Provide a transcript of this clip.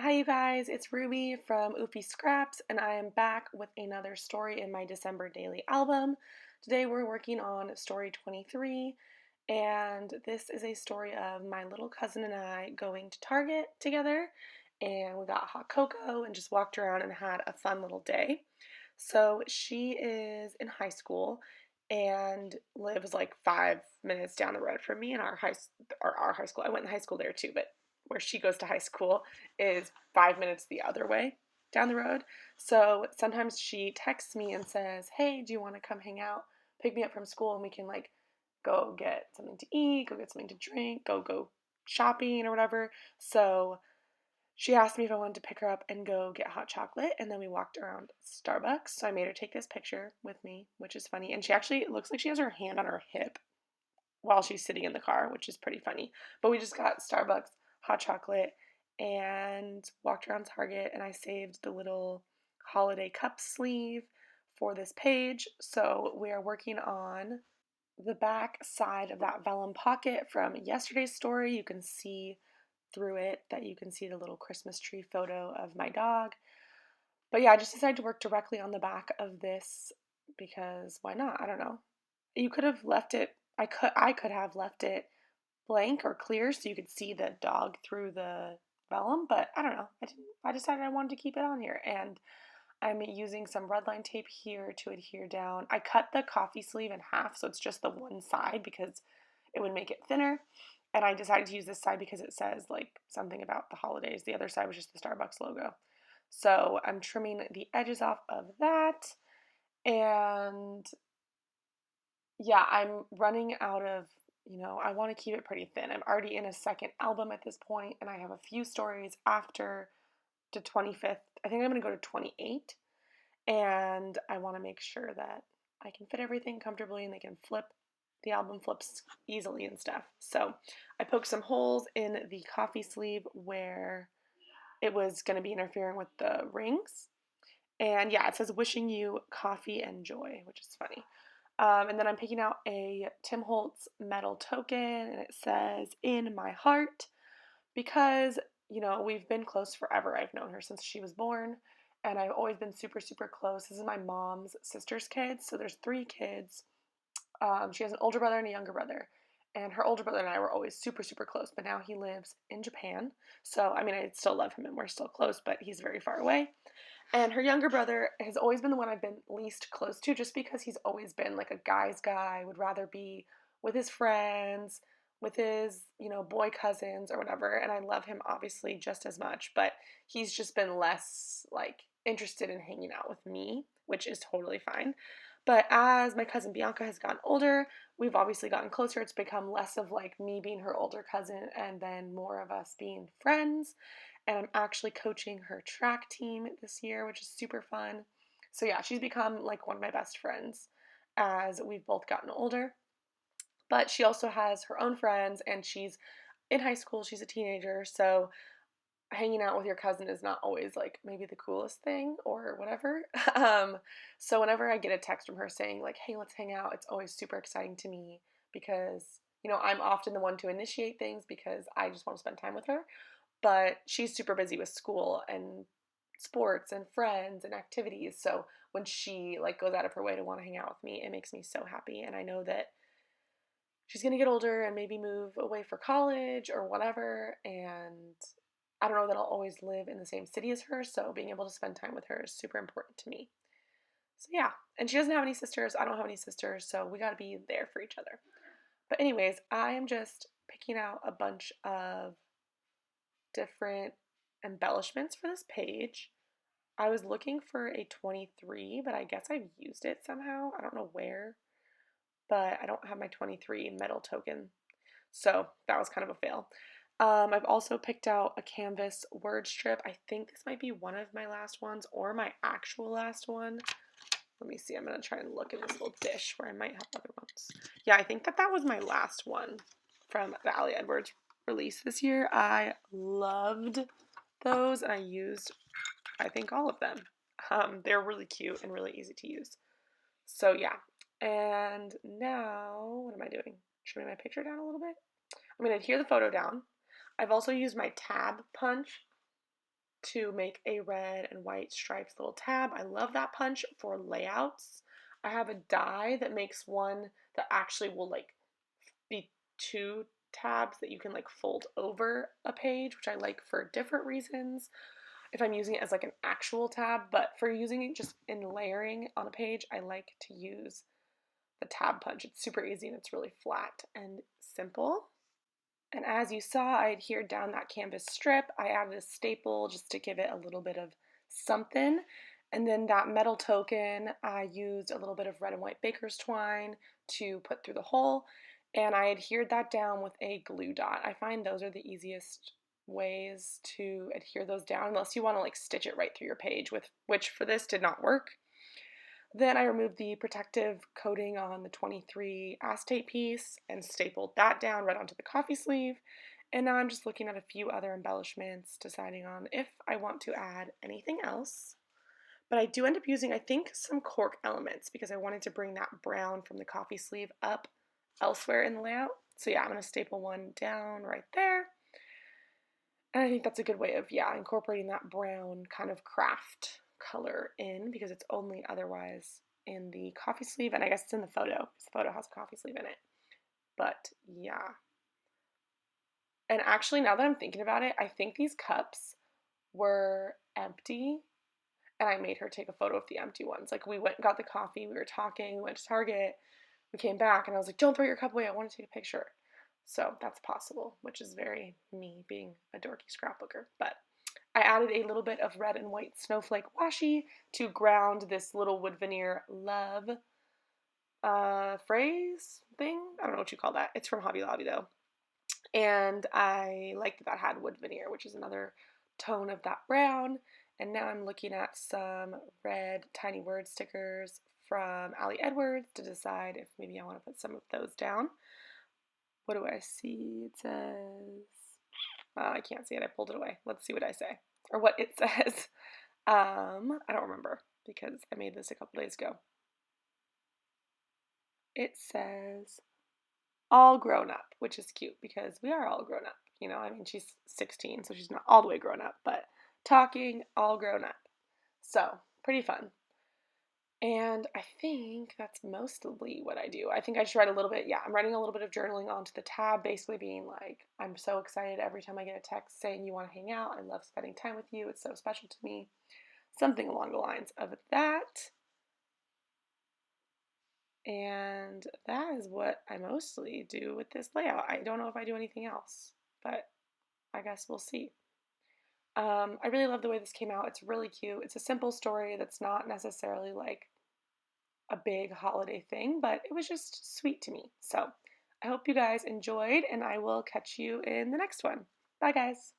Hi, you guys, it's Ruby from Oofy Scraps, and I am back with another story in my December daily album. Today we're working on story 23, and this is a story of my little cousin and I going to Target together, and we got hot cocoa and just walked around and had a fun little day. So she is in high school and lives like 5 minutes down the road from me in our high school. I went in high school there too, but where she goes to high school is 5 minutes the other way down the road. So sometimes she texts me and says, "Hey, do you want to come hang out, pick me up from school, and we can like go get something to eat, go get something to drink, go shopping or whatever." So she asked me if I wanted to pick her up and go get hot chocolate, and then we walked around Starbucks. So I made her take this picture with me, which is funny. And she actually, it looks like she has her hand on her hip while she's sitting in the car, which is pretty funny. But we just got Starbucks, hot chocolate, and walked around Target, and I saved the little holiday cup sleeve for this page. So we are working on the back side of that vellum pocket from yesterday's story. You can see through it that you can see the little Christmas tree photo of my dog. But yeah, I just decided to work directly on the back of this because why not? I don't know. You could have left it, I could have left it blank or clear so you could see the dog through the vellum, but I don't know. I decided I wanted to keep it on here, and I'm using some red line tape here to adhere down. I cut the coffee sleeve in half so it's just the one side because it would make it thinner. And I decided to use this side because it says like something about the holidays. The other side was just the Starbucks logo. So I'm trimming the edges off of that. And yeah, I'm running out of, I want to keep it pretty thin. I'm already in a second album at this point, and I have a few stories after the 25th. I think I'm going to go to 28, and I want to make sure that I can fit everything comfortably and they can flip. The album flips easily and stuff. So I poked some holes in the coffee sleeve where it was going to be interfering with the rings. And yeah, it says wishing you coffee and joy, which is funny. And then I'm picking out a Tim Holtz metal token, and it says in my heart because, we've been close forever. I've known her since she was born, and I've always been super, super close. This is my mom's sister's kids, so there's three kids. She has an older brother and a younger brother. And her older brother and I were always super, super close, but now he lives in Japan. So, I mean, I still love him and we're still close, but he's very far away. And her younger brother has always been the one I've been least close to just because he's always been like a guy's guy, would rather be with his friends, with his, boy cousins or whatever. And I love him obviously just as much, but he's just been less like interested in hanging out with me, which is totally fine. But as my cousin Bianca has gotten older, we've obviously gotten closer. It's become less of like me being her older cousin and then more of us being friends. And I'm actually coaching her track team this year, which is super fun. So yeah, she's become like one of my best friends as we've both gotten older. But she also has her own friends and she's in high school, she's a teenager, so hanging out with your cousin is not always like maybe the coolest thing or whatever. Um, so whenever I get a text from her saying like, "Hey, let's hang out," it's always super exciting to me because I'm often the one to initiate things because I just want to spend time with her. But she's super busy with school and sports and friends and activities. So when she like goes out of her way to want to hang out with me, it makes me so happy. And I know that she's going to get older and maybe move away for college or whatever. And I don't know that I'll always live in the same city as her. So being able to spend time with her is super important to me. So yeah. And she doesn't have any sisters. I don't have any sisters. So we got to be there for each other. But, anyways, I am just picking out a bunch of different embellishments for this page. I was looking for a 23, but I guess I've used it somehow. I don't know where, but I don't have my 23 metal token. So that was kind of a fail. I've also picked out a canvas word strip. I think this might be one of my last ones or my actual last one. Let me see. I'm going to try and look in this little dish where I might have other ones. Yeah, I think that was my last one from the Ali Edwards release this year. I loved those and I used, I think, all of them. They're really cute and really easy to use. So yeah. And now, what am I doing? Trimming my picture down a little bit? I'm going to adhere the photo down. I've also used my tab punch to make a red and white striped little tab. I love that punch for layouts. I have a die that makes one that actually will like be two tabs that you can like fold over a page, which I like for different reasons if I'm using it as like an actual tab, but for using it just in layering on a page, I like to use the tab punch. It's super easy and it's really flat and simple. And as you saw, I adhered down that canvas strip. I added a staple just to give it a little bit of something. And then that metal token, I used a little bit of red and white baker's twine to put through the hole. And I adhered that down with a glue dot. I find those are the easiest ways to adhere those down, unless you want to like stitch it right through your page, with which for this did not work. Then I removed the protective coating on the 23 acetate piece and stapled that down right onto the coffee sleeve. And now I'm just looking at a few other embellishments, deciding on if I want to add anything else. But I do end up using, I think, some cork elements because I wanted to bring that brown from the coffee sleeve up elsewhere in the layout. So yeah, I'm going to staple one down right there. And I think that's a good way of, yeah, incorporating that brown kind of craft color in because it's only otherwise in the coffee sleeve. And I guess it's in the photo because the photo has a coffee sleeve in it. But yeah. And actually, now that I'm thinking about it, I think these cups were empty. And I made her take a photo of the empty ones. Like we went and got the coffee, we were talking, we went to Target, we came back, and I was like, don't throw your cup away, I want to take a picture. So that's possible, which is very me being a dorky scrapbooker. But I added a little bit of red and white snowflake washi to ground this little wood veneer love phrase thing. I don't know what you call that. It's from Hobby Lobby though. And I liked that that had wood veneer, which is another tone of that brown. And now I'm looking at some red tiny word stickers from Ali Edwards to decide if maybe I want to put some of those down. What do I see? It says, I can't see it. I pulled it away. Let's see what I say or what it says. I don't remember because I made this a couple days ago. It says all grown up, which is cute because we are all grown up. You know, I mean, she's 16, so she's not all the way grown up, but talking all grown up. So pretty fun. And I think that's mostly what I do. I think I just write a little bit. Yeah, I'm writing a little bit of journaling onto the tab, basically being like, I'm so excited every time I get a text saying you want to hang out. I love spending time with you. It's so special to me. Something along the lines of that. And that is what I mostly do with this layout. I don't know if I do anything else, but I guess we'll see. I really love the way this came out. It's really cute. It's a simple story that's not necessarily like a big holiday thing, but it was just sweet to me. So I hope you guys enjoyed, and I will catch you in the next one. Bye, guys.